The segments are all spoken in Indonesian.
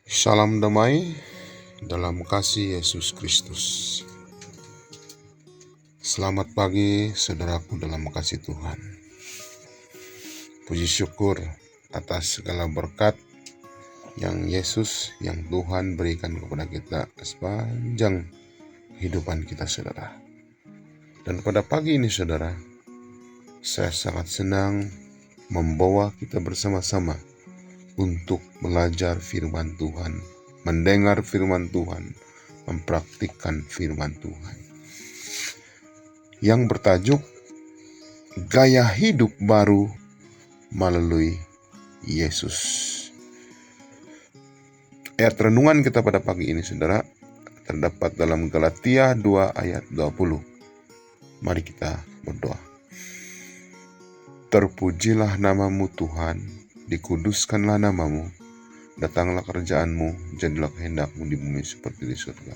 Salam damai dalam kasih Yesus Kristus. Selamat pagi saudaraku dalam kasih Tuhan. Puji syukur atas segala berkat yang Tuhan berikan kepada kita sepanjang kehidupan kita saudara. Dan pada pagi ini saudara, saya sangat senang membawa kita bersama-sama untuk belajar firman Tuhan, mendengar firman Tuhan, mempraktikkan firman Tuhan. Yang bertajuk Gaya Hidup Baru Melalui Yesus. Ayat renungan kita pada pagi ini saudara terdapat dalam Galatia 2 ayat 20. Mari kita berdoa. Terpujilah namamu Tuhan, dikuduskanlah namamu, datanglah kerjaanmu, jadilah kehendakmu di bumi seperti di surga.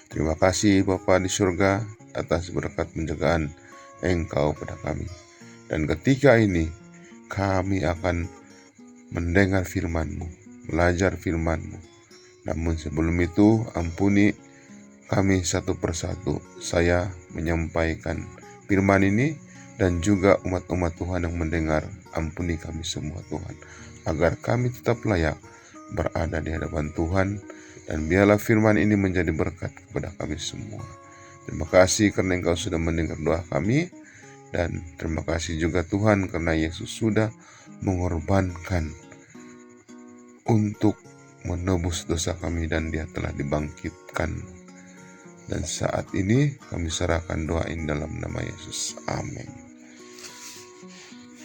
Terima kasih Bapa di surga atas berkat penjagaan Engkau pada kami. Dan ketika ini kami akan mendengar firman-Mu, belajar firman-Mu. Namun sebelum itu ampuni kami satu persatu. Saya menyampaikan firman ini dan juga umat-umat Tuhan yang mendengar. Ampuni kami semua Tuhan, agar kami tetap layak berada di hadapan Tuhan, dan biarlah firman ini menjadi berkat kepada kami semua. Terima kasih karena Engkau sudah mendengar doa kami, dan terima kasih juga Tuhan karena Yesus sudah mengorbankan untuk menebus dosa kami dan Dia telah dibangkitkan. Dan saat ini kami serahkan doa ini dalam nama Yesus. Amin.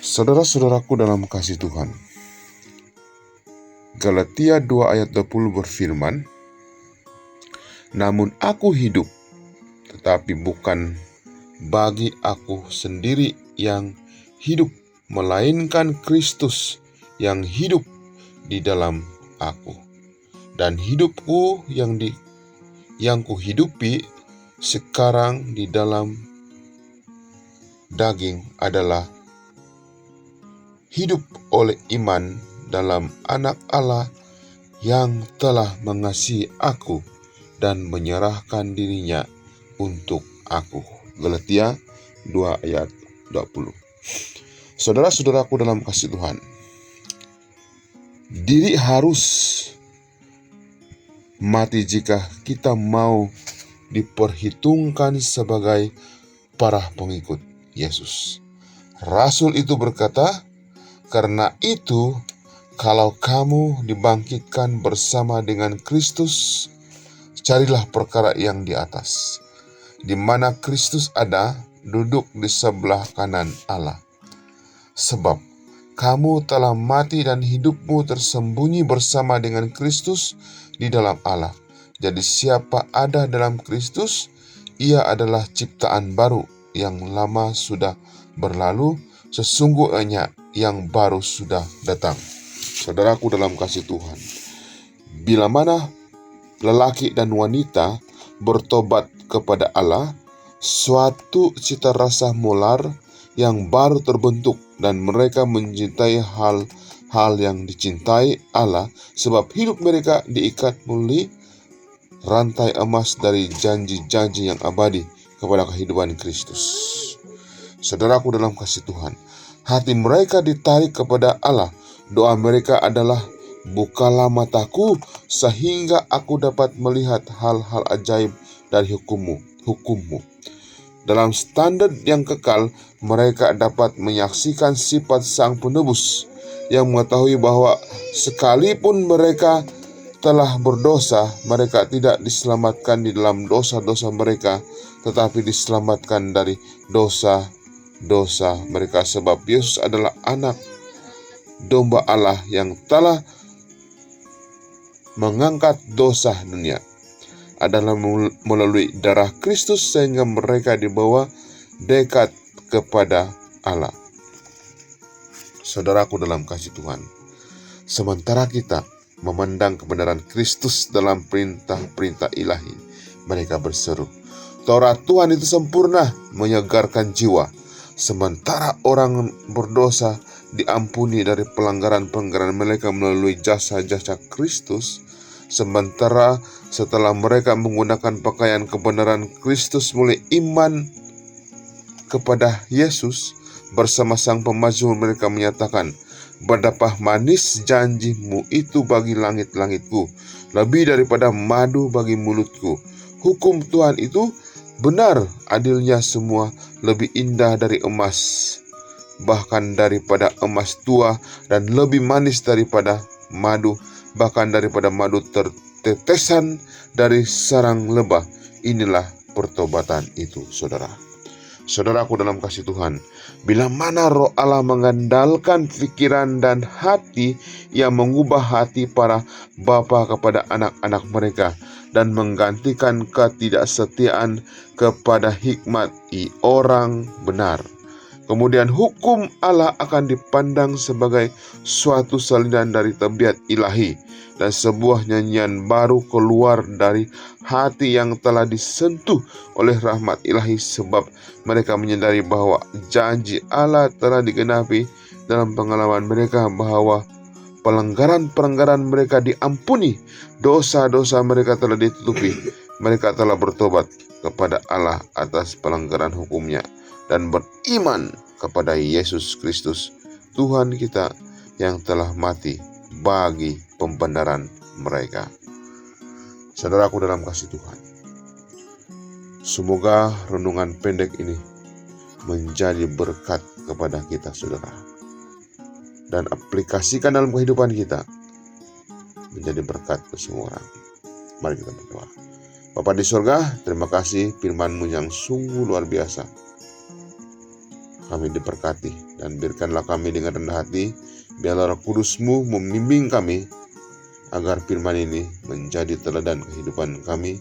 Saudara-saudaraku dalam kasih Tuhan, Galatia 2 ayat 20 berfirman, namun aku hidup, tetapi bukan bagi aku sendiri yang hidup, melainkan Kristus yang hidup di dalam aku. Dan hidupku yang kuhidupi sekarang di dalam daging adalah hidup oleh iman dalam Anak Allah yang telah mengasihi aku dan menyerahkan dirinya untuk aku. Galatia 2 ayat 20. Saudara-saudaraku dalam kasih Tuhan, diri harus mati jika kita mau diperhitungkan sebagai para pengikut Yesus. Rasul itu berkata, karena itu, kalau kamu dibangkitkan bersama dengan Kristus, carilah perkara yang di atas, di mana Kristus ada, duduk di sebelah kanan Allah. Sebab kamu telah mati dan hidupmu tersembunyi bersama dengan Kristus di dalam Allah. Jadi siapa ada dalam Kristus, ia adalah ciptaan baru, yang lama sudah berlalu, sesungguhnya yang baru sudah datang. Saudaraku dalam kasih Tuhan, bila mana lelaki dan wanita bertobat kepada Allah, suatu cita rasa molar yang baru terbentuk, dan mereka mencintai hal yang dicintai Allah, sebab hidup mereka diikat melalui rantai emas dari janji-janji yang abadi kepada kehidupan Kristus. Saudaraku dalam kasih Tuhan, hati mereka ditarik kepada Allah. Doa mereka adalah, bukalah mataku sehingga aku dapat melihat hal-hal ajaib dari hukummu. Dalam standar yang kekal, mereka dapat menyaksikan sifat Sang Penebus yang mengetahui bahwa sekalipun mereka telah berdosa, mereka tidak diselamatkan di dalam dosa-dosa mereka, tetapi diselamatkan dari dosa mereka, sebab Yesus adalah anak domba Allah yang telah mengangkat dosa dunia. Adalah melalui darah Kristus sehingga mereka dibawa dekat kepada Allah. Saudaraku dalam kasih Tuhan, sementara kita memandang kebenaran Kristus dalam perintah-perintah ilahi, mereka berseru, Taurat Tuhan itu sempurna, menyegarkan jiwa. sementara orang berdosa diampuni dari pelanggaran-pelanggaran mereka melalui jasa-jasa Kristus, sementara setelah mereka menggunakan pakaian kebenaran Kristus mulai iman kepada Yesus, bersama Sang Pemazmur mereka menyatakan, "Betapa manis janjimu itu bagi langit-langitku, lebih daripada madu bagi mulutku. Hukum Tuhan itu benar, adilnya semua lebih indah dari emas, bahkan daripada emas tua, dan lebih manis daripada madu, bahkan daripada madu tertetesan dari sarang lebah. Inilah pertobatan itu, saudara." Saudaraku dalam kasih Tuhan, bila mana Roh Allah mengandalkan pikiran dan hati, Ia mengubah hati para bapa kepada anak-anak mereka dan menggantikan ketidaksetiaan kepada hikmat orang benar. Kemudian hukum Allah akan dipandang sebagai suatu salinan dari tabiat ilahi, dan sebuah nyanyian baru keluar dari hati yang telah disentuh oleh rahmat ilahi, sebab mereka menyadari bahwa janji Allah telah digenapi dalam pengalaman mereka, bahwa pelanggaran-pelanggaran mereka diampuni, dosa-dosa mereka telah ditutupi, mereka telah bertobat kepada Allah atas pelanggaran hukumnya dan beriman kepada Yesus Kristus, Tuhan kita yang telah mati bagi pembenaran mereka. Saudaraku dalam kasih Tuhan, semoga renungan pendek ini menjadi berkat kepada kita, saudara, dan aplikasikan dalam kehidupan kita menjadi berkat ke semua orang. Mari kita berdoa. Bapa di surga, terima kasih firman-Mu yang sungguh luar biasa. Kami diberkati, dan biarkanlah kami dengan rendah hati, biarlah Roh Kudus-Mu membimbing kami, agar firman ini menjadi teladan kehidupan kami,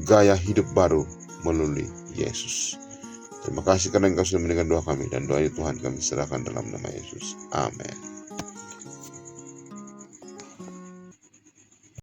gaya hidup baru melalui Yesus. Terima kasih karena Engkau sudah mendengar doa kami, dan doa ini Tuhan kami serahkan dalam nama Yesus. Amin.